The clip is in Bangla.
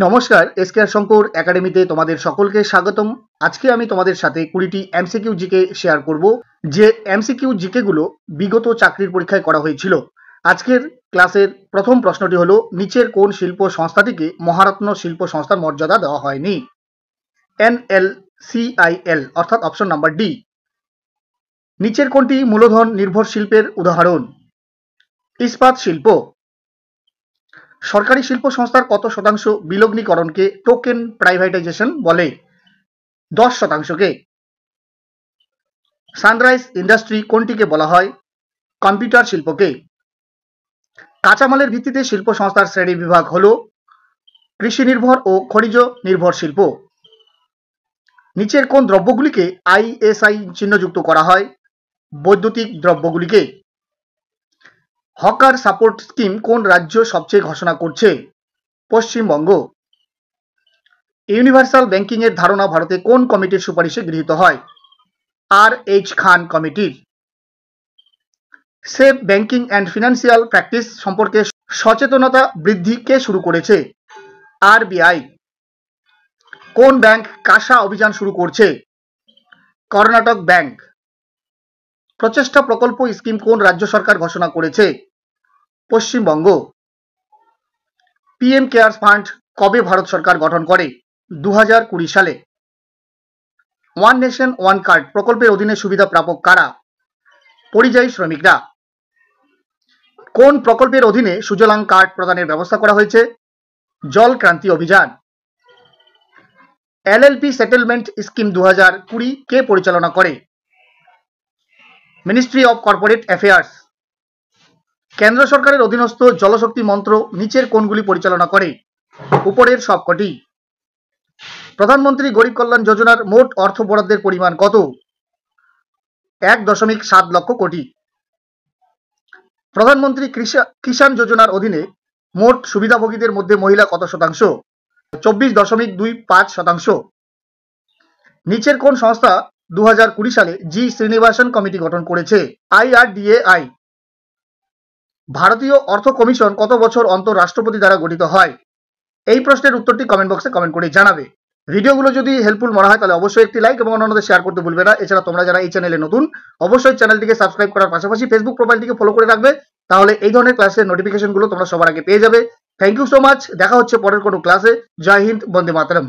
নমস্কার, এসকেআর শঙ্কর একাডেমিতে তোমাদের সকলকে স্বাগতম। আজকে আমি তোমাদের সাথে 20টি এমসিকিউ জিকে শেয়ার করব, যে এমসিকিউ জিকে গুলো বিগত চাকরির পরীক্ষায় করা হয়েছিল। আজকের ক্লাসের প্রথম প্রশ্নটি হলো, নিচের কোন শিল্প সংস্থাটিকে মহারত্ন শিল্প সংস্থার মর্যাদা দেওয়া হয়নি? NLCIL, অর্থাৎ অপশন নাম্বার ডি। নিচের কোনটি মূলধন নির্ভর শিল্পের উদাহরণ? ইস্পাত শিল্প। সরকারি শিল্প সংস্থার কত শতাংশ বিলগ্নীকরণকে টোকেন প্রাইভেটাইজেশন বলে? 10%কে। সানরাইজ ইন্ডাস্ট্রি কোনটিকে বলা হয়? কম্পিউটার শিল্পকে। কাঁচামালের ভিত্তিতে শিল্প সংস্থার শ্রেণী বিভাগ হল কৃষি নির্ভর ও খনিজ নির্ভর শিল্প। নিচের কোন দ্রব্যগুলিকে ISI চিহ্নযুক্ত করা হয়? বৈদ্যুতিক দ্রব্যগুলিকে। হকার সাপোর্ট স্কিম কোন রাজ্য সবচেয়ে ঘোষণা করছে? পশ্চিমবঙ্গ। ইউনিভার্সাল ব্যাংকিং এর ধারণা ভারতে কোন কমিটির সুপারিশে গৃহীত হয়? RH খান কমিটির। Safe banking and financial practice সম্পর্কে সচেতনতা বৃদ্ধি কে শুরু করেছে? RBI। কোন ব্যাংক কাসা অভিযান শুরু করছে? কর্ণাটক ব্যাংক। প্রচেষ্টা প্রকল্প স্কিম কোন রাজ্য সরকার ঘোষণা করেছে? পশ্চিমবঙ্গ। PM কেয়ারস ফান্ড কবে ভারত সরকার গঠন করে? 2020 সালে। ওয়ান নেশন ওয়ান কার্ড প্রকল্পের অধীনে সুবিধা প্রাপক কারা? পরিযায়ী শ্রমিকরা। কোন প্রকল্পের অধীনে সুজলাং কার্ড প্রদানের ব্যবস্থা করা হয়েছে? জল ক্রান্তি অভিযান। LLP সেটেলমেন্ট স্কিম 2020 কে পরিচালনা করে? Ministry of corporate affairs. কেন্দ্র সরকারের অধীনস্থ জলশক্তি মন্ত্র নিচের কোনগুলি পরিচালনা করে? উপরের সবকটি। প্রধানমন্ত্রী গরিব কল্যাণ যোজনার মোট অর্থ বরাদ্দের পরিমাণ কত? 1.7 লক্ষ কোটি। প্রধানমন্ত্রী কিষাণ যোজনার অধীনে মোট সুবিধাভোগীদের মধ্যে মহিলা কত শতাংশ? 24.25%। নিচের কোন সংস্থা 2020 সালে জি শ্রীনিবাসন কমিটি গঠন করেছে? IRDAI। ভারতীয় অর্থ কমিশন কত বছর অন্তর রাষ্ট্রপতি দ্বারা গঠিত হয়? এই প্রশ্নের উত্তরটি কমেন্ট বক্সে কমেন্ট করে জানাবে। ভিডিওগুলো যদি হেল্পফুল মনে হয় তাহলে অবশ্যই একটি লাইক এবং অন্যদের শেয়ার করতে ভুলবে না। এছাড়া তোমরা যারা এই চ্যানেলে নতুন, অবশ্যই চ্যানেলটিকে সাবস্ক্রাইব করার পাশাপাশি ফেসবুক প্রোফাইলটিকে ফলো করে রাখবে, তাহলে এই ধরনের ক্লাসের নোটিফিকেশনগুলো তোমরা সবার আগে পেয়ে যাবে। Thank you so much. দেখা হচ্ছে পরের কোনো ক্লাসে। জয় হিন্দ, বন্দে মাতরম।